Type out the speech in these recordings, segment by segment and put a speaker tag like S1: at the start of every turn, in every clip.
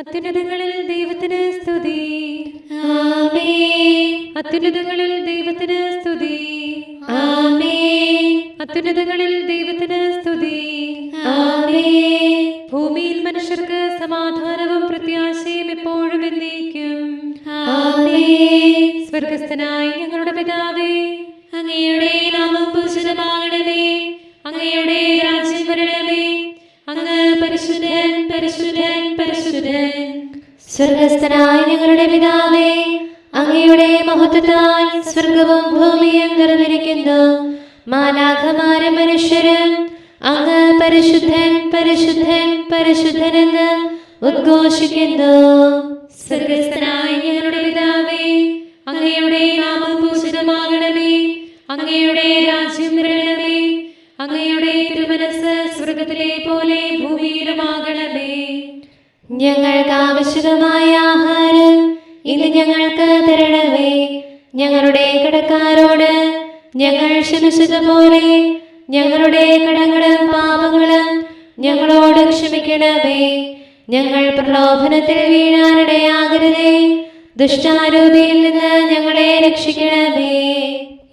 S1: അത്യുന്നതങ്ങളിൽ ദൈവത്തിന് സ്തുതി.
S2: ആമേൻ.
S1: അത്യുന്നതങ്ങളിൽ ദൈവത്തിന് സ്തുതി.
S2: ആമേൻ.
S1: അത്യുന്നതങ്ങളിൽ ദൈവത്തിന് സ്തുതി.
S2: ആമേൻ.
S1: ഭൂമിയിൽ മനുഷ്യർക്ക് സമാധാനവും പ്രത്യാശയും എപ്പോഴും എന്നേക്കും.
S2: ആമേൻ.
S1: സ്വർഗസ്ഥനായ ഞങ്ങളുടെ പിതാവേ,
S2: അങ്ങയുടെ നാമം പൂജിതമാകണമേ. അങ്ങയുടെ രാജ്യം വരണമേ. അങ്ങ് പരിശുദ്ധൻ, പരിശുദ്ധൻ, പരിശുദ്ധൻ. സ്വർഗസ്ഥനായ ഞങ്ങളുടെ പിതാവേ, അങ്ങയുടെ മഹത്വത്താൽ സ്വർഗവും ഭൂമിയും നിറഞ്ഞിരിക്കുന്നു. മാലാഖമാരും മനുഷ്യരും അങ്ങ് പരിശുദ്ധൻ, പരിശുദ്ധൻ, പരിശുദ്ധനെന്ന് ഉദ്ഘോഷിക്കുന്നു.
S1: സ്വർഗസ്ഥനായ ഞങ്ങളുടെ പിതാവേ, അങ്ങയുടെ നാമം പൂജിതമാകണമേ. അങ്ങയുടെ രാജ്യം വരണമേ. അങ്ങയുടെ തിരുമനസ്സ് സ്വർഗത്തിലെ പോലെ ഭൂമിയിലുമാകണമേ.
S2: ഞങ്ങൾക്ക് ആവശ്യമായ ആഹാരം ഇന്ന് ഞങ്ങൾക്ക് തരണമേ. ഞങ്ങളുടെ കടക്കാരോട് ഞങ്ങൾ ക്ഷമിച്ചതുപോലെ ഞങ്ങളുടെ കടങ്ങളും പാപങ്ങളും ഞങ്ങളോട് ക്ഷമിക്കണമേ. ഞങ്ങൾ പ്രലോഭനത്തിൽ വീഴാനിടയാകരുതേ. ദുഷ്ടാരൂപിയിൽ നിന്ന് ഞങ്ങളെ രക്ഷിക്കണമേ.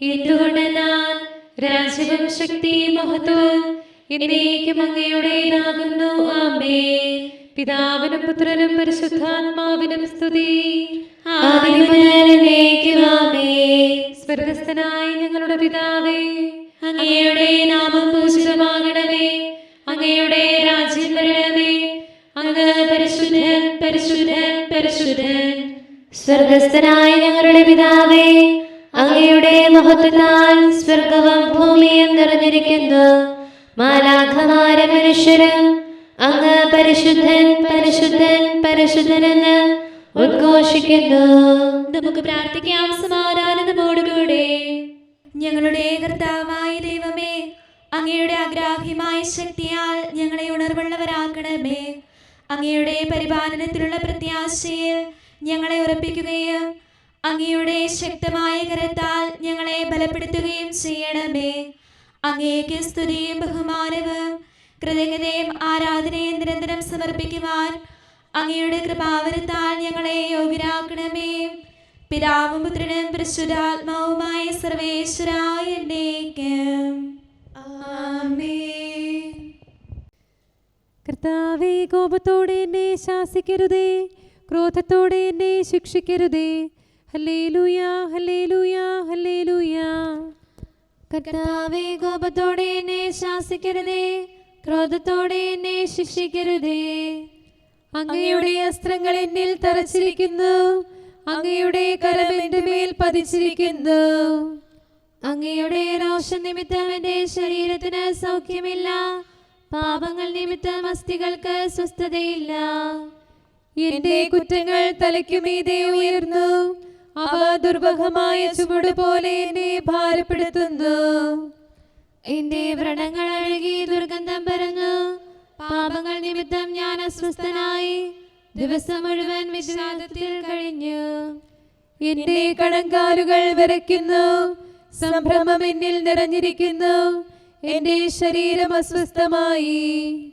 S1: എന്തുകൊണ്ടെന്നാൽ രാജ്യവും ശക്തിയും മഹത്വവും എന്നേക്കും അങ്ങയുടേതാകുന്നു. ആമേൻ. പിതാവിനും പുത്രനും പരിശുദ്ധാത്മാവിനും സ്തുതി.
S2: ആദിയും മുതൽ എന്നേക്കും ആമേൻ.
S1: സ്വർഗസ്ഥനായ ഞങ്ങളുടെ പിതാവേ,
S2: അങ്ങയുടെ നാമം പൂജിതമാകണമേ.
S1: അങ്ങയുടെ രാജ്യം വരണമേ. അങ്ങ് പരിശുദ്ധൻ, പരിശുദ്ധൻ, പരിശുദ്ധൻ.
S2: സ്വർഗസ്ഥനായ ഞങ്ങളുടെ പിതാവേ, അങ്ങയുടെ മഹത്വത്താൽ സ്വർഗവും ഭൂമിയും നിറഞ്ഞിരിക്കുന്നു. മാലാഖമാരും മനുഷ്യരും അങ്ങ് പരിശുദ്ധൻ, പരിശുദ്ധൻ, പരിശുദ്ധനെന്ന് ഉദ്ഘോഷിക്കുന്നു.
S3: നമുക്ക് പ്രാർത്ഥിക്കാം സമാധാനത്തോടുകൂടെ. ഞങ്ങളുടെ കർത്താവായ ദൈവമേ, അങ്ങയുടെ അഗ്രാഹ്യമായ ശക്തിയാൽ ഞങ്ങളെ ഉണർവുള്ളവരാക്കണമേ. അങ്ങയുടെ പരിപാലനത്തിലുള്ള പ്രത്യാശയിൽ ഞങ്ങളെ ഉറപ്പിക്കുകയും അങ്ങയുടെ ശക്തമായ കരത്താൽ ഞങ്ങളെ ബലപ്പെടുത്തുകയും ചെയ്യണമേ. അങ്ങേക്ക് സ്തുതിയും ബഹുമാനവും കൃതജ്ഞതയും ആരാധനയും നിരന്തരം സമർപ്പിക്കുവാൻ അങ്ങയുടെ കൃപാവരത്താൽ ഞങ്ങളെ യോഗ്യരാക്കണമേ. പിതാവും പുത്രനും പരിശുദ്ധാത്മാവുമായ സർവേശ്വരായ എന്നേക്കും. ആമേൻ.
S1: കർത്താവേ, കോപത്തോടെ എന്നെ ശാസിക്കരുതേ, ക്രോധത്തോടെ എന്നെ ശിക്ഷിക്കരുതേ. Hallelujah, hallelujah, hallelujah.
S2: കർത്താവേ, കോപത്തോടെ എന്നെ ശാസിക്കരുതേ, ക്രോധത്തോടെ എന്നെ ശിക്ഷിക്കരുതേ.
S1: അങ്ങയുടെ അസ്ത്രങ്ങൾ എന്നിൽ തറച്ചിരിക്കുന്നു. അങ്ങയുടെ കരം എന്റെ മേൽ പതിച്ചിരിക്കുന്നു.
S2: അങ്ങയുടെ രോഷം നിമിത്തം എന്റെ ശരീരത്തിന് സൗഖ്യമില്ല. പാപങ്ങൾ നിമിത്തം അസ്ഥികൾക്ക് സ്വസ്ഥതയില്ല.
S1: എന്റെ കുറ്റങ്ങൾ തലയ്ക്കുമീതെ ഉയർന്നു. അവ ദുർവഹമായ ചുമട് പോലെ എന്നെ ഭാരപ്പെടുത്തുന്നു.
S2: എന്റെ വ്രണങ്ങൾ അഴുകി ദുർഗന്ധം പരന്നു. പാപങ്ങൾ നിമിത്തം ഞാൻ അസ്വസ്ഥനായി ദിവസം മുഴുവൻ വിഷാദത്തിൽ കഴിഞ്ഞു.
S1: എന്റെ കണങ്കാലുകൾ വിറയ്ക്കുന്നു. സംഭ്രമം എന്നിൽ നിറഞ്ഞിരിക്കുന്നു. എന്റെ ശരീരം അസ്വസ്ഥമായി.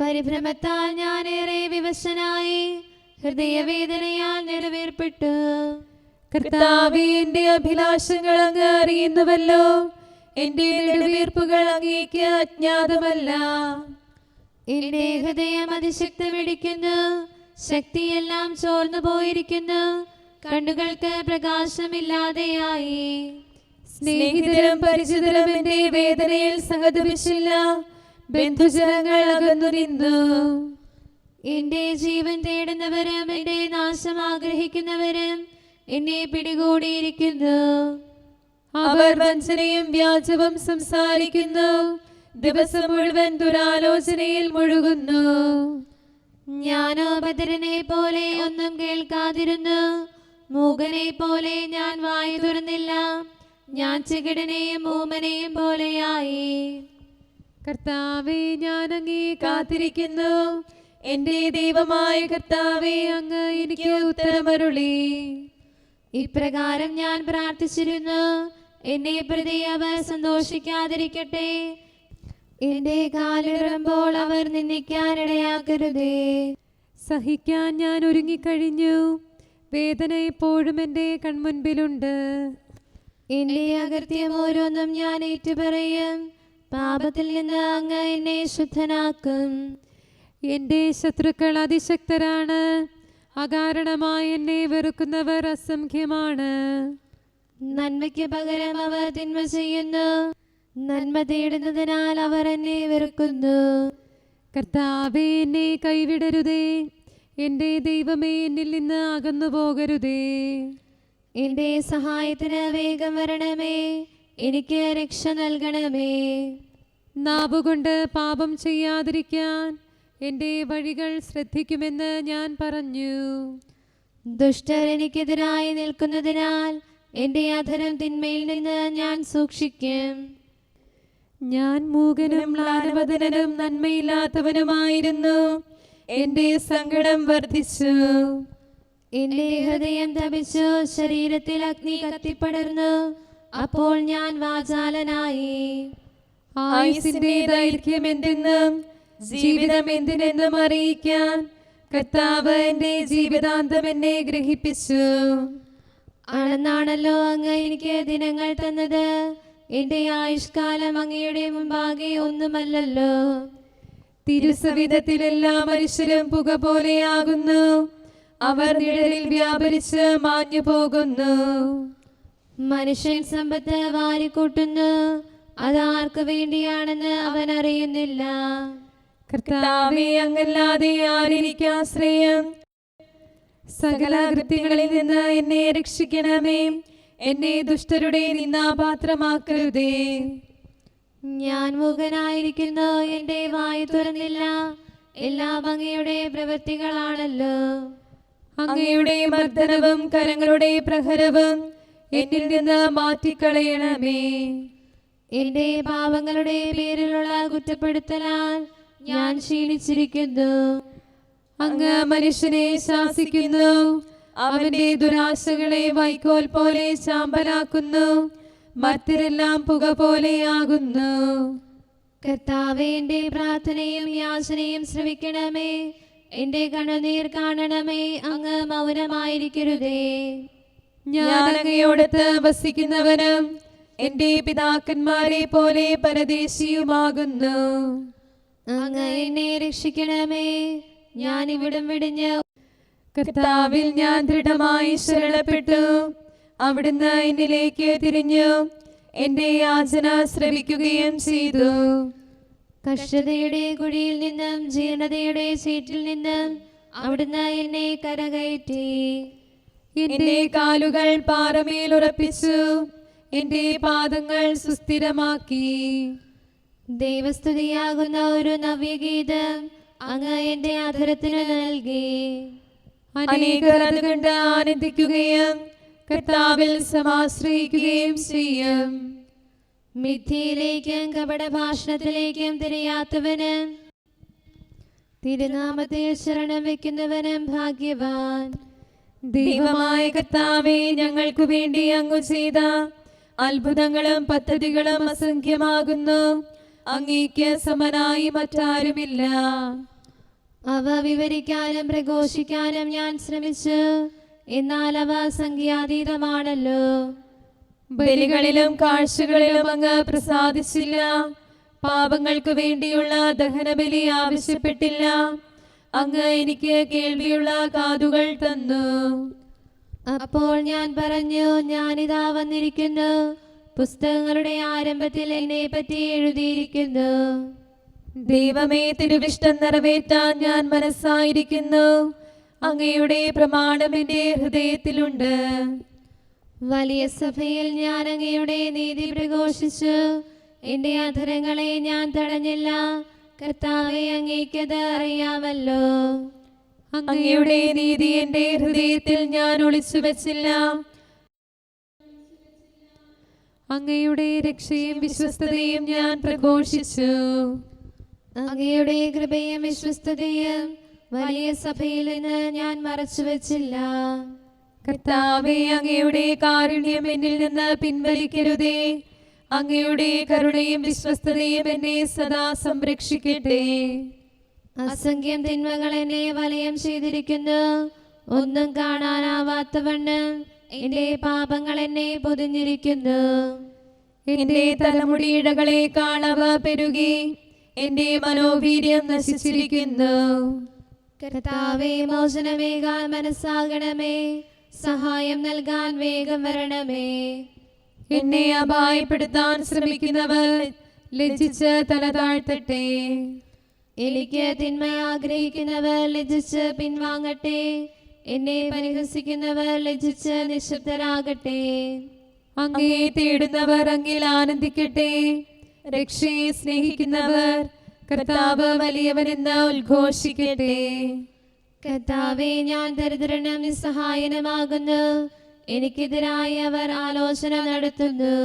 S2: പരിഭ്രമത്താൽ ഞാൻ ഏറെ വിവശനായി. ഹൃദയവേദനയാൽ നിറവേർപ്പെട്ടു.
S1: കർത്താവേ, എന്റെ അഭിലാഷങ്ങൾ അങ്ങ് അറിയുന്നുവല്ലോ. എന്റെ നെടുവീർപ്പുകൾ അങ്ങേക്ക് അജ്ഞാതമല്ല.
S2: എന്റെ ഹൃദയം അതിശക്തമിടിക്കുന്നു. ശക്തിയെല്ലാം ചോർന്നു പോയിരിക്കുന്നു. കണ്ണുകൾക്ക് പ്രകാശമില്ലാതെയായി.
S1: സ്നേഹിതരും പരിചിതരും എന്റെ വേദനയിൽ സഹതപിച്ചില്ല. ബന്ധുജനങ്ങൾ അകന്നു നിന്നു.
S2: എന്റെ ജീവൻ തേടുന്നവരും എന്റെ നാശം ആഗ്രഹിക്കുന്നവരും എന്നെ പിടികൂടിയിരിക്കുന്നു.
S1: അവർ വഞ്ചനയും വ്യാജവും സംസാരിക്കുന്നു. ദിവസം മുഴുവൻ ദുരാലോചനയിൽ മുഴുകുന്നു.
S2: ഞാനോ ബദരനെ പോലെ ഒന്നും കേൾക്കാതിരുന്നു. മൂകനെ പോലെ ഞാൻ വായു തുറന്നില്ല. ഞാൻ ചെകിടനെയും ഊമനെയും പോലെയായി.
S1: കർത്താവേ, ഞാൻ അങ്ങേ കാത്തിരിക്കുന്നു. എന്റെ ദൈവമായ കർത്താവേ, അങ്ങ് എനിക്ക് ഉത്തരമരുളി.
S2: ഇപ്രകാരം ഞാൻ പ്രാർത്ഥിച്ചിരുന്നു. എന്നെ പ്രതി അവർ സന്തോഷിക്കാതിരിക്കട്ടെ. എന്റെ കാലിടുമ്പോൾ അവർ നിന്ദിക്കാനിടയാക്കരുതേ.
S1: സഹിക്കാൻ ഞാൻ ഒരുങ്ങിക്കഴിഞ്ഞു. വേദന എപ്പോഴും എൻ്റെ കൺമുൻപിലുണ്ട്.
S2: എന്റെ അകൃത്യം ഓരോന്നും ഞാൻ ഏറ്റുപറയും. പാപത്തിൽ നിന്ന് അങ്ങ് എന്നെ ശുദ്ധനാക്കും.
S1: എൻ്റെ ശത്രുക്കൾ അതിശക്തരാണ്. അകാരണമായി എന്നെ വെറുക്കുന്നവർ അസംഖ്യമാണ്.
S2: നന്മയ്ക്ക് പകരം അവർ തിന്മ ചെയ്യുന്നു. നന്മ തേടുന്നതിനാൽ അവർ എന്നെ വെറുക്കുന്നു.
S1: കർത്താവേ, എന്നെ കൈവിടരുതേ. എൻ്റെ ദൈവമേ, എന്നിൽ നിന്ന് അകന്നു പോകരുതേ.
S2: എന്റെ സഹായത്തിന് വേഗം വരണമേ. എനിക്ക് രക്ഷ നൽകണമേ.
S1: നാവുകൊണ്ട് പാപം ചെയ്യാതിരിക്കാൻ എൻ്റെ വഴികൾ ശ്രദ്ധിക്കുമെന്ന് ഞാൻ പറഞ്ഞു.
S2: ദുഷ്ടർ എനിക്കെതിരായി നിൽക്കുന്നതിനാൽ എന്റെ അധരം തിന്മയിൽ നിന്ന് ഞാൻ സൂക്ഷിക്കും.
S1: ഞാൻ മൂകനും മ്ലാനവദനനും നന്മയില്ലാത്തവനുമായിരുന്നു. എൻ്റെ സങ്കടം വർദ്ധിച്ചു.
S2: എന്റെ ഹൃദയം തപിച്ചു. ശരീരത്തിൽ അഗ്നി കത്തിപ്പടർന്നു. അപ്പോൾ ഞാൻ വാചാലനായി.
S1: ആയുസിന്റെ ദൈർഘ്യം എന്തെന്നും ജീവിതം എന്തിനെന്നും അറിയിക്കാൻ കർത്താവ് എൻ്റെ ജീവിതാന്തം എന്നെ ഗ്രഹിപ്പിച്ചു.
S2: ആണെന്നാണല്ലോ അങ്ങ് എനിക്ക് ദിനങ്ങൾ തന്നത്. എന്റെ ആയുഷ്കാലം അങ്ങയുടെ മുമ്പാകെ ഒന്നുമല്ലല്ലോ.
S1: തിരുസവിധത്തിൽ എല്ലാ മനുഷ്യരും പുക പോലെയാകുന്നു. അവർ നിഴലിൽ വ്യാപരിച്ച് മാഞ്ഞു പോകുന്നു.
S2: മനുഷ്യൻ സമ്പത്ത് വാരിക്കൂട്ടുന്നു. അതാർക്ക് വേണ്ടിയാണെന്ന് അവൻ അറിയുന്നില്ല.
S1: കർത്താവേ, അങ്ങല്ലാതെ ആരെനിക്ക് ആശ്രയം? സകല കൃത്യങ്ങളിൽ നിന്ന് എന്നെ രക്ഷിക്കണമേ. എന്നെ ദുഷ്ടരുടെ നിന്ദാപാത്രമാക്കരുതേ.
S2: ഞാൻ മൂകനായിരിക്കുന്നു. എന്റെ വായു തുറന്നില്ല. എല്ലാം അങ്ങയുടെ പ്രവൃത്തികളാണല്ലോ.
S1: അങ്ങയുടെ മർദ്ദനവും കരങ്ങളുടെ പ്രഹരവും എന്നിൽ നിന്ന് മാറ്റിക്കളയണമേ.
S2: എന്റെ പാപങ്ങളുടെ പേരിലുള്ള കുറ്റപ്പെടുത്തലാൽ ഞാൻ ക്ഷീണിച്ചിരിക്കുന്നു.
S1: അങ്ങ് മനുഷ്യനെ ശാസിക്കുന്നു. അവന്റെ ദുരാശകളെ വൈക്കോൽ പോലെ ചാമ്പലാക്കുന്നു. മറ്റരെല്ലാം പുക പോലെയാകുന്നു.
S2: കർത്താവേ, എന്റെ പ്രാർത്ഥനയും യാചനയും ശ്രവിക്കണമേ. എന്റെ കണ്ണുനീർ കാണണമേ. അങ്ങ് മൗനമായിരിക്കരുതേ.
S1: ഞാൻ അങ്ങയോടത്ത് വസിക്കുന്നവനും എന്റെ പിതാക്കന്മാരെ പോലെ പരദേശിയുമാകുന്നു.
S2: അങ്ങ് എന്നെ രക്ഷിക്കണമേ. ഞാൻ ഇവിടം വെടിഞ്ഞ്
S1: കർത്താവിൽ ഞാൻ ദൃഢമായി ശരണപ്പെട്ടു. അവിടുന്ന് എന്നിലേക്ക് തിരിഞ്ഞു എന്റെ യാചന ശ്രവിക്കുകയും ചെയ്തു.
S2: കഷ്ടതയുടെ കുഴിയിൽ നിന്നും ജീർണതയുടെ ചീറ്റിൽ നിന്നും അവിടുന്ന് എന്നെ കരകയറ്റി.
S1: എന്റെ കാലുകൾ പാറമേൽ ഉറപ്പിച്ചു. എന്റെ പാദങ്ങൾ സുസ്ഥിരമാക്കി.
S2: ദൈവസ്തുതിയാകുന്ന ഒരു നവ്യഗീതം അങ്ങ് എന്റെ അധരത്തിന് നൽകി.
S1: അനേകർ അത് കണ്ട് ആനന്ദിക്കുകയും കർത്താവിൽ സമാശ്രയിക്കുകയും ചെയ്യും.
S2: മിഥ്യയിലേക്കും കപടഭാഷണത്തിലേക്കും തിരിയാത്തവന് തിരുനാമത്തിൽ ശരണം വെക്കുന്നവനും ഭാഗ്യവാൻ.
S1: ദൈവമായ കർത്താവേ, ഞങ്ങൾക്കു വേണ്ടി അങ്ങ് ചെയ്ത അത്ഭുതങ്ങളും പദ്ധതികളും അസംഖ്യമാകുന്നു. അങ്ങേക്ക് സമനായി മറ്റാരുമില്ല.
S2: അവ വിവരിക്കാനും പ്രഘോഷിക്കാനും ഞാൻ ശ്രമിച്ചു. എന്നാൽ അവ സംഖ്യാതീതമാണല്ലോ.
S1: ബലികളിലും കാഴ്ചകളിലും അങ്ങ് പ്രസാദിച്ചില്ല. പാപങ്ങൾക്ക് വേണ്ടിയുള്ള ദഹനബലി ആവശ്യപ്പെട്ടില്ല. അങ്ങ് എനിക്ക് കേൾവിയുള്ള കാതുകൾ തന്നു.
S2: അപ്പോൾ ഞാൻ പറഞ്ഞു, ഞാനിതാ വന്നിരിക്കുന്നു. പുസ്തകങ്ങളുടെ ആരംഭത്തിൽ എന്നെ പറ്റി എഴുതിയിരിക്കുന്നു.
S1: ദൈവമേ, തിരുവിഷ്ടം നിറവേറ്റാൻ ഞാൻ മനസ്സായിരിക്കുന്നു. അങ്ങയുടെ പ്രമാണം എന്റെ ഹൃദയത്തിലുണ്ട്.
S2: വലിയ സഭയിൽ ഞാൻ അങ്ങയുടെ നീതി പ്രഘോഷിച്ചു. എന്റെ അധരങ്ങളെ ഞാൻ തടഞ്ഞില്ല. കർത്താവെ, അങ്ങേക്കത് അറിയാമല്ലോ.
S1: അങ്ങയുടെ നീതി എന്റെ ഹൃദയത്തിൽ ഞാൻ ഒളിച്ചു വെച്ചില്ല. അങ്ങയുടെ രക്ഷയും വിശ്വസ്തതയും ഞാൻ പ്രഘോഷിച്ചു.
S2: അങ്ങയുടെ കൃപയും വിശ്വസ്തതയും വലിയ സഭയിൽ നിന്ന് ഞാൻ മറച്ചു വെച്ചില്ല.
S1: കർത്താവേ, അങ്ങയുടെ കാരുണ്യം എന്നിൽ നിന്ന് പിൻവലിക്കരുതേ. അങ്ങയുടെ കരുണയും വിശ്വസ്തതയും എന്നെ സദാ സംരക്ഷിക്കട്ടെ.
S2: അസംഖ്യം തിന്മകൾ എന്നെ വലയം ചെയ്തിരിക്കുന്നു. ഒന്നും കാണാനാവാത്തവണ്ണം എന്റെ പാപങ്ങൾ എന്നെ പൊതിഞ്ഞിരിക്കുന്നു.
S1: എന്റെ തലമുടിയിഴകളെക്കാൾ അവ പെരുകി, എന്റെ മനോവീര്യം നശിച്ചിരിക്കുന്നു.
S2: കർത്താവേ, മോചനമേകാൻ മനസ്സാകണമേ, സഹായം നൽകാൻ വേഗം വരണമേ.
S1: എന്നെ അപായപ്പെടുത്താൻ ശ്രമിക്കുന്നവർ ലജ്ജിച്ച് തല താഴ്ത്തട്ടെ.
S2: എനിക്ക് തിന്മ ആഗ്രഹിക്കുന്നവർ ലജ്ജിച്ച് പിൻവാങ്ങട്ടെ. എന്നെ പരിഹസിക്കുന്നവർ ലജ്ജിച്ച് നിശബ്ദരാകട്ടെ.
S1: അങ്ങയെ തേടുന്നവർ അങ്ങിൽ ആനന്ദിക്കട്ടെ. രക്ഷയെ സ്നേഹിക്കുന്നവർ കർത്താവ് വലിയവനെന്ന് ഉദ്ഘോഷിക്കട്ടെ.
S2: കർത്താവേ, ഞാൻ ദരിദ്രനും നിസ്സഹായനുമാകുന്നു. എനിക്കെതിരായി അവർ ആലോചന നടത്തുന്നു.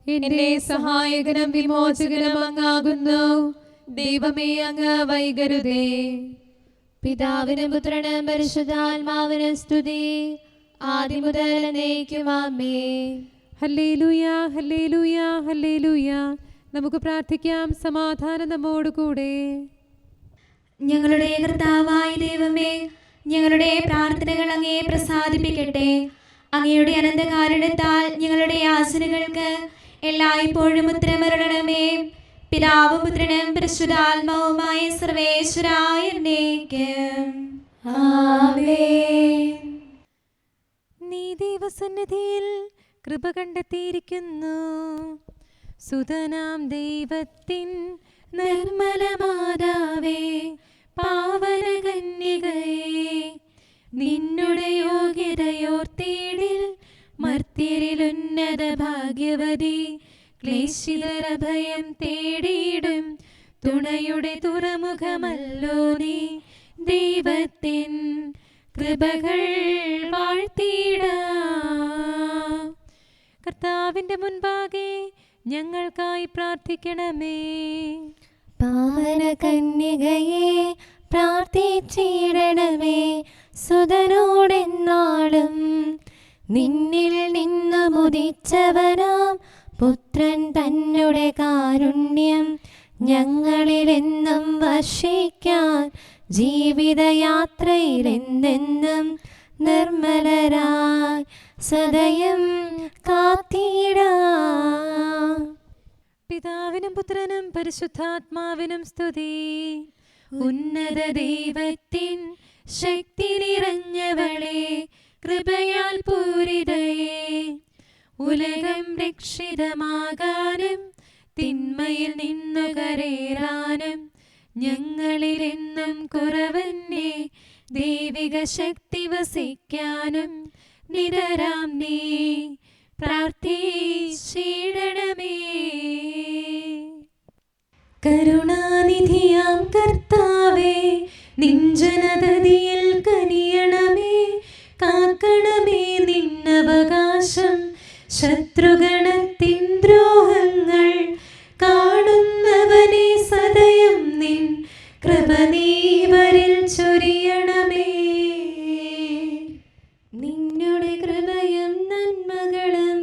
S1: എന്റെ സഹായകനും വിമോചകനും അങ്ങാകുന്നു. ദൈവമേ, അങ്ങ് വൈകരുതേ.
S2: പിതാവിനും പുത്രനും പരിശുദ്ധാത്മാവിനും സ്തുതി, ആദ്യം മുതൽ എന്നേക്കും ആമേൻ.
S1: Hallelujah, hallelujah, hallelujah. നമുക്ക് പ്രാർത്ഥിക്കാം. സമാധാനം നമ്മോടുകൂടെ.
S3: ഞങ്ങളുടെ കർത്താവായ ദൈവമേ, ഞങ്ങളുടെ പ്രാർത്ഥനകൾ അങ്ങയെ പ്രസാദിപ്പിക്കട്ടെ. അങ്ങയുടെ അനന്തകാരുണ്യത്താൽ ഞങ്ങളുടെ യാചനകൾക്ക് എല്ലായ്പ്പോഴും ഉത്തരമരുളണമേ. പിതാവും പുത്രനും പരിശുദ്ധാത്മാവുമായ സർവേശ്വരായ എന്നേക്കും ആമേൻ.
S1: നീ ദൈവസന്നിധിയിൽ കൃപ കണ്ടെത്തിയിരിക്കുന്നു. സുതനാം ദൈവത്തിൻ നിർമ്മല മാതാവേ, പാവന കന്യകയേ, നിന്നുടെ യോഗ്യതയോർത്തേടിൽ മർത്യരിൽ ഉന്നത ഭാഗ്യവതി. ക്ലേശിതർ അഭയം തേടിയിടും തുണയുടെ തുറമുഖമല്ലോ നീ. ദൈവത്തിൻ കൃപകൾ വാഴ്ത്തിയിടാം. കർത്താവിന്റെ മുൻപാകെ ഞങ്ങൾക്കായി പ്രാർത്ഥിക്കണമേ.
S2: പാവന കന്യകയെ പ്രാർത്ഥിച്ചിടണമേ. സുതനോടെന്നാളും നിന്നിൽ നിന്നു മുദിച്ചവനാം പുത്രൻ തന്നുടെ കാരുണ്യം ഞങ്ങളിലെന്നും വർഷിക്കാൻ. ജീവിതയാത്രയിലെന്നെന്നും നിർമ്മലരായി സദയം കാത്തിടാം.
S1: പിതാവിനും പുത്രനും പരിശുദ്ധാത്മാവിനും സ്തുതി. ഉന്നത ദൈവത്തിൻ ശക്തി നിറഞ്ഞവളെ, കൃപയാൽ പൂരിതയേ, ഉലകം രക്ഷിതമാകാനും തിന്മയിൽ നിന്നു കരേറാനും ഞങ്ങളിലെന്നും കുറവന്നെ. ദൈവിക ശക്തി വസിക്കാനും നിരരാം നീ പ്രാർത്ഥിച്ചിടണമേ. കരുണാനിധിയാം കർത്താവേ, നിഞ്ജനതതിയിൽ കനിയണമേ. കാക്കണമേ നിന്നവകാശം, ശത്രുഗണത്തിൻ ദ്രോഹങ്ങൾ കാണുന്നവനെ സദയം നിൻ കൃപ നീവരിൽ ചൊരിയണമേ.
S2: നിന്നുടെ കൃപയും നന്മകളും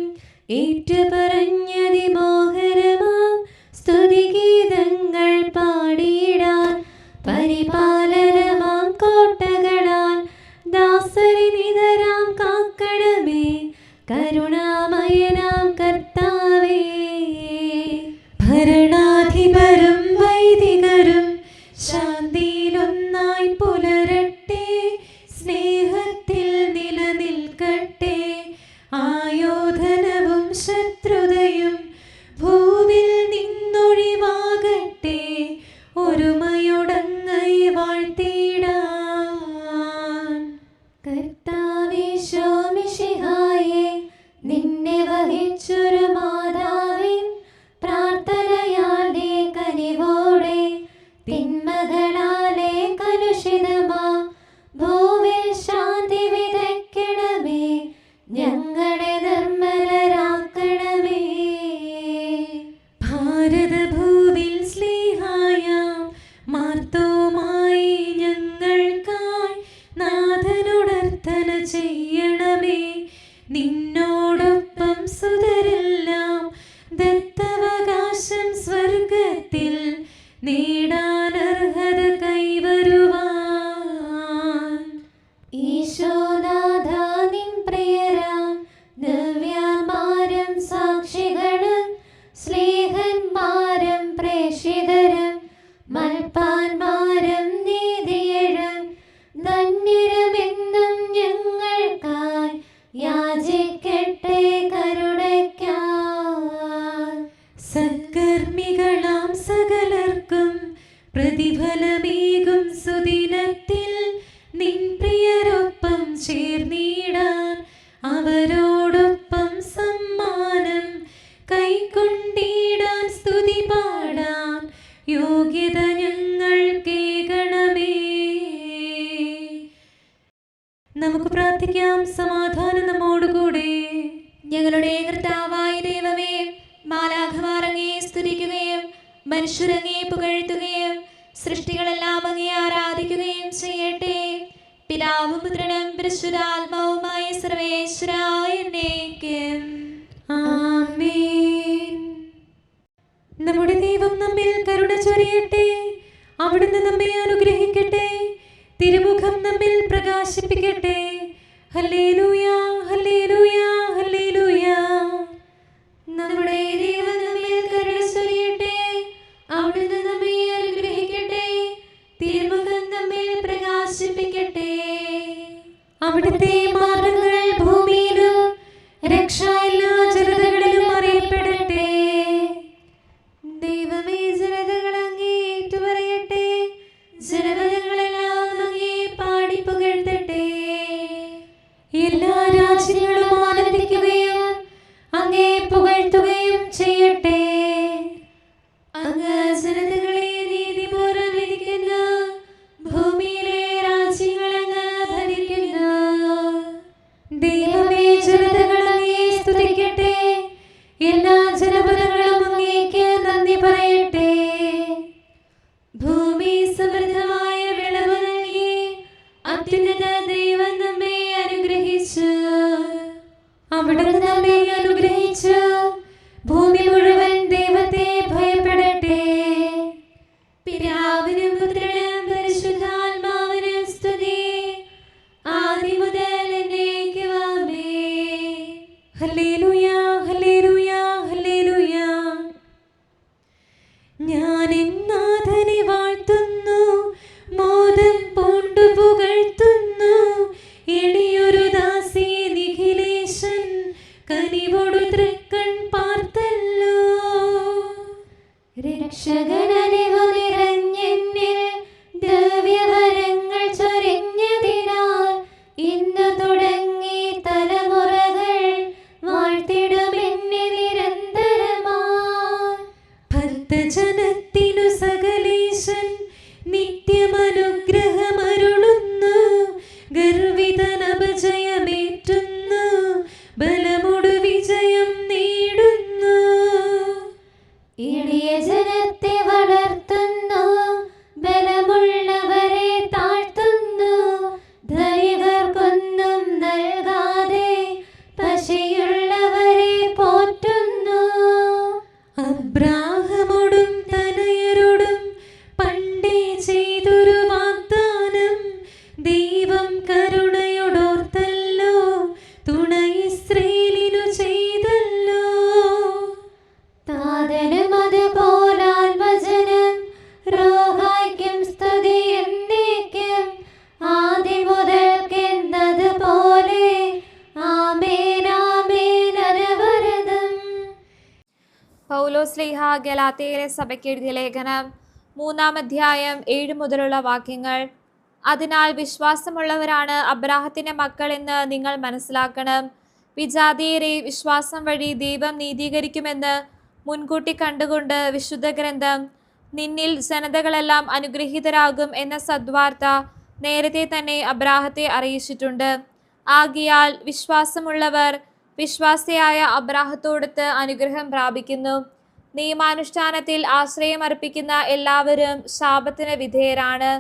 S2: ഏറ്റുപറഞ്ഞതിമോഹരമാം സ്തുതിഗീതങ്ങൾ പാടിയിടാൻ. പരിപാലനമാം കോട്ടകളാൽ ദാസരി നിതരാം കാക്കണമേ. കരുണാമയനാം കർത്താവേ,
S1: ഭരണാധിപരും വൈദികരും ശാന്തിയിലൊന്നായി പുലരട്ടെ. സ്നേഹത്തിൽ നിലനിൽക്കട്ടെ. ആയോധനവും ശത്രുതയും ഭൂവിൽ നിന്നൊഴിവാകട്ടെ. ഒരുമയോടങ്ങൈ വാഴ്ത്തിടാൻ.
S2: കർത്താവേ ശോമിശിഹായേ, നിന്നെ വഹിച്ചൊരു മാതാവിൻ പ്രാർത്ഥനയാലെ കനിവോടെ തിന്മകളാലെ കലുഷിതമാ
S1: പ്രാർത്ഥിക്കാം. സമാധാനം നമ്മോടുകൂടെ.
S3: ഞങ്ങളുടെ കർത്താവായ ദൈവമേ, മാലാഖമാർ അങ്ങയെ സ്തുതിക്കുകയും മനുഷ്യരങ്ങയെ പുകഴ്ത്തുകയും സൃഷ്ടികളെല്ലാം അങ്ങയെ ആരാധിക്കുകയും ചെയ്യട്ടെ. പിതാവും പുത്രനും പരിശുദ്ധാത്മാവുമായ സർവേശ്വരായ എന്നേക്കും
S1: ആമേൻ. നമ്മുടെ ദൈവം നമ്മിൽ കരുണ ചൊരിയട്ടെ. അവിടുന്ന് നമ്മെ അനുഗ്രഹിക്കട്ടെ. തിരുമുഖം നമ്മിൽ പ്രകാശിപ്പിക്കട്ടെ. Hallelujah, hallelujah, hallelujah.
S3: നമ്മുടെ ദൈവം നമ്മിൽ കരുണ ചൊരിയട്ടെ. അവിടുന്ന് നമ്മെ അനുഗ്രഹിക്കട്ടെ. തിരുമുഖം നമ്മിൽ പ്രകാശിപ്പിക്കട്ടെ.
S1: അവിടുത്തെ മാർഗ്ഗങ്ങൾ ഭൂമിയിലും രക്ഷ എല്ലാ ജനതകളിലും അറിയപ്പെടട്ടെ.
S3: ദൈവമേ, ജനതകൾ അങ്ങേ ഏറ്റുപറയട്ടെ. ജനപദങ്ങളെല്ലാം അങ്ങേ പാടി പുകഴ്ത്തട്ടെ.
S1: എല്ലാ രാജ്യങ്ങളും ആനന്ദിക്കുകയും അങ്ങേ പുകഴ്ത്തുകയും ചെയ്യട്ടെ.
S3: അങ്ങ് ജനതകളെ നീതിപൂർവ്വം വിധിക്കുന്നു. ഭൂമിയിലെ രാജ്യങ്ങൾ അങ്ങ് ഭരിക്കുന്നു.
S1: ദൈവമേ, ജനതകൾ അങ്ങയെ സ്തുതിക്കട്ടെ. എല്ലാ ജനപദങ്ങളും അങ്ങേക്ക് നന്ദി പറയട്ടെ.
S3: ഭൂമി സമൃദ്ധമായ വിളവ് നൽകി അത്യുന്നത ദൈവം നമ്മെ അനുഗ്രഹിച്ചു.
S1: അവിടുന്ന് നമ്മെ അനുഗ്രഹിച്ചു. ഭൂമി മുഴുവൻ ദൈവത്തെ ഭയപ്പെടട്ടെ.
S3: പിതാവിനും പുത്രനും പരിശുദ്ധാത്മാവിനും സ്തുതി. ആദ്യം മുതൽ എന്നേക്കും ആമേൻ.
S1: Hallelujah, hallelujah, hallelujah. ഞാൻ നാഥനെ വാഴ്ത്തുന്നു, മോദം പൂണ്ടു പുകഴ്ത്തുന്നു. എളിയൊരു ദാസി നിഖിലേശൻ കനിവോടു തൃക്കൺ പാർത്തല്ലോ.
S3: രക്ഷകനലിവു നിറഞ്ഞെന്നിൽ ദിവ്യവരങ്ങൾ ചൊരിഞ്ഞതിനാൽ ഇന്നു തുടങ്ങി തലമുറകൾ വാഴ്ത്തിടുമെന്നെ നിരന്തരമായി.
S1: ഭക്തജനത്തിനു സകലേശൻ നിത്യമനുഗ്രഹമരുളുന്നു. ഗർവിതനപജയമേറ്റുന്നു, ബലമൊടു വിജയം നേടുന്നു.
S3: എളിയ ജനത്തെ വളർത്തുന്നു, ബലമുള്ളവരെ താഴ്ത്തുന്നു. ധനികർക്കൊന്നും നൽകാതെ പശയുള്ളവരെ പോറ്റുന്നു.
S1: അബ്രാഹമോടും തനയരോടും പണ്ടേ ചെയ്തൊരു വാഗ്ദാനം ദൈവം കരുണയോടോർത്തല്ലോ. തുണ ഇസ്രായേലിനു ചെയ്തല്ലോ.
S3: താതനും അതുപോലാത്മജനം റോഹായ്ക്കും സ്തുതി എന്നേക്കും. ആദ്യം മുതൽക്കെന്നതുപോലെ ആമേൻ, ആമേൻ അനവരതം.
S2: പൗലോസ്ലീഹ ഗലാത്യയിലെ സഭയ്ക്ക് എഴുതിയ ലേഖനം 3-ാം അധ്യായം 7 മുതലുള്ള വാക്യങ്ങൾ. അതിനാൽ വിശ്വാസമുള്ളവരാണ് അബ്രാഹത്തിന്റെ മക്കൾ എന്ന് നിങ്ങൾ മനസ്സിലാക്കണം. വിജാതീയരെ വിശ്വാസം വഴി ദൈവം നീതീകരിക്കുമെന്ന് മുൻകൂട്ടി കണ്ടുകൊണ്ട് വിശുദ്ധ ഗ്രന്ഥം നിന്നിൽ ജനതകളെല്ലാം അനുഗ്രഹീതരാകും എന്ന സദ്വാർത്ത നേരത്തെ തന്നെ അബ്രാഹത്തെ അറിയിച്ചിട്ടുണ്ട്. ആകിയാൽ വിശ്വാസമുള്ളവർ വിശ്വാസിയായ അബ്രാഹത്തോടൊത്ത് അനുഗ്രഹം പ്രാപിക്കുന്നു. നിയമാനുഷ്ഠാനത്തിൽ ആശ്രയമർപ്പിക്കുന്ന എല്ലാവരും ശാപത്തിന് വിധേയരാണ്.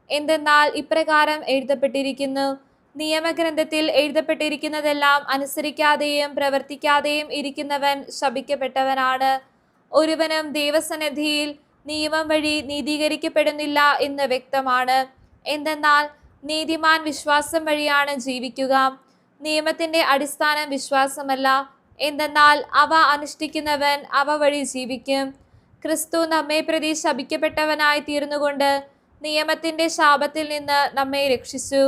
S2: എന്തെന്നാൽ ഇപ്രകാരം എഴുതപ്പെട്ടിരിക്കുന്നു: നിയമഗ്രന്ഥത്തിൽ എഴുതപ്പെട്ടിരിക്കുന്നതെല്ലാം അനുസരിക്കാതെയും പ്രവർത്തിക്കാതെയും ഇരിക്കുന്നവൻ ശപിക്കപ്പെട്ടവനാണ്. ഒരുവനും ദൈവസന്നിധിയിൽ നിയമം വഴി നീതീകരിക്കപ്പെടുന്നില്ല എന്ന് വ്യക്തമാണ്. എന്തെന്നാൽ നീതിമാൻ വിശ്വാസം വഴിയാണ് ജീവിക്കുക. നിയമത്തിന്റെ അടിസ്ഥാനം വിശ്വാസമല്ല, എന്തെന്നാൽ അവ അനുഷ്ഠിക്കുന്നവൻ അവ വഴി ജീവിക്കും. ക്രിസ്തു നമ്മെ പ്രതി ശപിക്കപ്പെട്ടവനായി തീർന്നുകൊണ്ട് നിയമത്തിന്റെ ശാപത്തിൽ നിന്ന് നമ്മെ രക്ഷിച്ചു.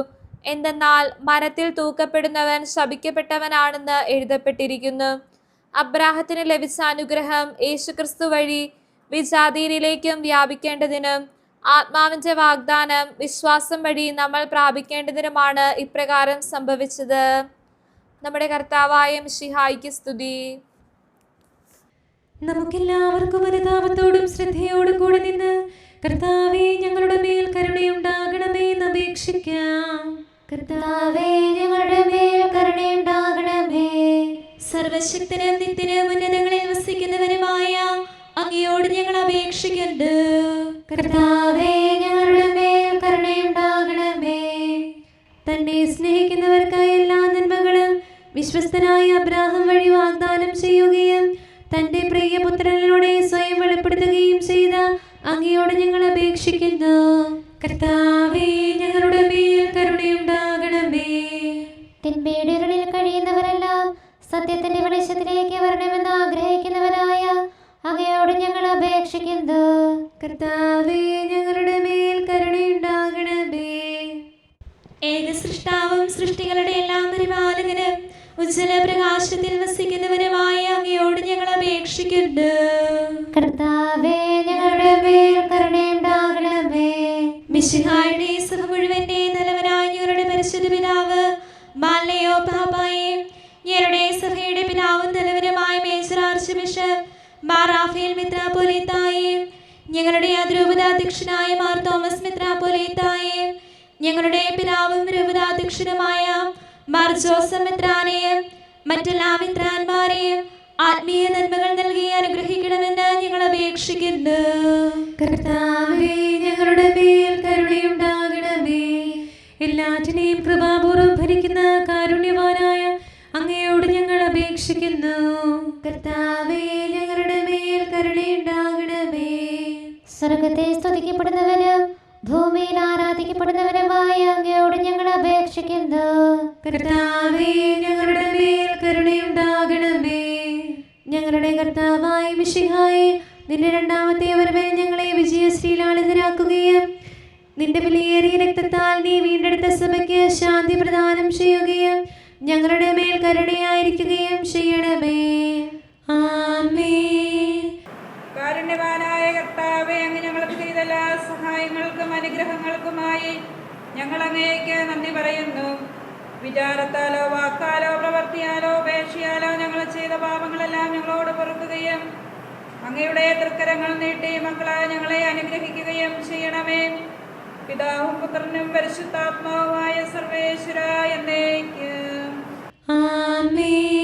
S2: എന്തെന്നാൽ മരത്തിൽ തൂക്കപ്പെടുന്നവൻ ശപിക്കപ്പെട്ടവനാണെന്ന് എഴുതപ്പെട്ടിരിക്കുന്നു. അബ്രാഹത്തിന് ലഭിച്ച അനുഗ്രഹം യേശുക്രിസ്തു വഴി വിജാതീയരിലേക്കും വ്യാപിക്കേണ്ടതിനും ആത്മാവിന്റെ വാഗ്ദാനം വിശ്വാസം വഴി നമ്മൾ പ്രാപിക്കേണ്ടതിനുമാണ് ഇപ്രകാരം സംഭവിച്ചത്. നമ്മുടെ കർത്താവായ മിശിഹായിക്ക് സ്തുതി.
S1: നമുക്കെല്ലാവർക്കും അനുതാപത്തോടും ശ്രദ്ധയോടും കൂടി നിന്ന് കർത്താവേ, ഞങ്ങളുടെ മേൽ കരുണയുണ്ടാകണമേ എന്ന് അപേക്ഷിക്കാം.
S3: കർത്താവേ ഞങ്ങളുടെ മേൽ കരുണയുണ്ടാകണമേ.
S2: സർവശക്തനും നിത്യനും ഉന്നതങ്ങളിൽ വസിക്കുന്നവനുമായ അങ്ങയോട് ഞങ്ങൾ അപേക്ഷിക്കുന്നു.
S3: കർത്താവേ ഞങ്ങളുടെ മേൽ കരുണയുണ്ടാകണമേ.
S2: തന്നെ സ്നേഹിക്കുന്നവർക്കായി എല്ലാ നന്മകളും വിശ്വസ്തനായ അബ്രാഹാം വഴി വാഗ്ദാനം ചെയ്യുകയും തന്റെ പ്രിയപുത്രനിലൂടെ സ്വയം വെളിപ്പെടുത്തുകയും ചെയ്ത അങ്ങയോട് ഞങ്ങൾ അപേക്ഷിക്കുന്നു. കർത്താവേ ഞങ്ങളുടെ മേൽ കരുണയുണ്ടാകണമേ.
S3: തിന്മയുടെ ഇരുളിൽ കഴിയുന്നവരെല്ലാം സത്യത്തിന്റെ വെളിച്ചത്തിലേക്ക് വരണമെന്ന് ആഗ്രഹിക്കുന്നവരായ അങ്ങയോട് ഞങ്ങൾ അപേക്ഷിക്കുന്നു.
S2: കർത്താവേ ഞങ്ങളുടെ മേൽ കരുണയുണ്ടാകണമേ. ഏക സൃഷ്ടാവും സൃഷ്ടികളുടെ എല്ലാം പരിപാലകനും ഉജ്ജ്വല പ്രകാശത്തിൽ വസിക്കുന്നവനുമായ അങ്ങയോട് ഞങ്ങൾ അപേക്ഷിക്കുന്നു.
S3: കർത്താവേ ഞങ്ങളുടെ മേൽ കരുണയുണ്ടാകണമേ.
S2: മിശിഹായുടെ സഭ മുഴുവന്റെ തലവനായ ഞങ്ങളുടെ പരിശുദ്ധ പിതാവ് മാലയോ പാപ്പായും ഞങ്ങളുടെ സഭയുടെ പിതാവും തലവനുമായ major archbishop Mar Raphael മെത്രാപ്പോലീത്തായും ഞങ്ങളുടെ അതിരൂപതാധ്യക്ഷനായ മാർ തോമസ് മെത്രാപ്പോലീത്തായും ഞങ്ങളുടെ പിതാവും രൂപതാധ്യക്ഷനുമായ മാർ ജോസഫ് മെത്രാനെയും മറ്റെല്ലാ മെത്രാന്മാരെയും ആത്മീയ നന്മകൾ നൽകി അനുഗ്രഹിക്കണമെന്ന് ഞങ്ങൾ അപേക്ഷിക്കുന്നു. കർത്താവേ ഞങ്ങളുടെ മേൽ കരുണയുണ്ടാകണമേ. എല്ലാറ്റിനെയും കൃപാപൂർവ്വം ഭരിക്കുന്ന കാരുണ്യവാനായ അങ്ങയോട് ഞങ്ങൾ അപേക്ഷിക്കുന്നു. കർത്താവേ ഞങ്ങളുടെ മേൽ കരുണയുണ്ടാകണമേ.
S3: സ്വർഗത്തെ സ്തുതിക്കപ്പെടുന്നവനും ഭൂമിയിൽ ആരാധിക്കപ്പെടുന്നവനുമായ അങ്ങയോട് ഞങ്ങൾ അപേക്ഷിക്കുന്നു.
S2: കർത്താവേ ഞങ്ങളുടെ മേൽ കരുണയുണ്ടാകണമേ. ഞങ്ങളുടെ കർത്താവായ മിശിഹായേ, നിന്റെ രണ്ടാമത്തെ വരവിൽ ഞങ്ങളെ വിജയശ്രീലാളിതരാക്കുകയും നിന്റെ വിലയേറിയ രക്തത്താൽ നീ വീണ്ടെടുത്ത സഭയ്ക്ക് ശാന്തി പ്രദാനം ചെയ്യുകയും ഞങ്ങളുടെ മേൽ കരുണയായിരിക്കുകയും ചെയ്യണമേ. ആമേൻ.
S4: കാരുണ്യവാനായ കർത്താവേ, അങ്ങ് ഞങ്ങൾക്ക് ചെയ്ത എല്ലാ സഹായങ്ങൾക്കും അനുഗ്രഹങ്ങൾക്കുമായി ഞങ്ങൾ അങ്ങേക്ക് നന്ദി പറയുന്നു. വിചാരത്താലോ വാക്കാലോ പ്രവർത്തിയാലോ ഉപേക്ഷയാലോ ഞങ്ങൾ ചെയ്ത പാപങ്ങളെല്ലാം ഞങ്ങളോട് പൊറുക്കുകയും അങ്ങയുടെ തൃക്കരങ്ങൾ നീട്ടി മക്കളായ ഞങ്ങളെ അനുഗ്രഹിക്കുകയും ചെയ്യണമേ. പിതാവും പുത്രനും പരിശുദ്ധാത്മാവുമായ സർവേശ്വര എന്നേക്കും
S2: ആമേൻ.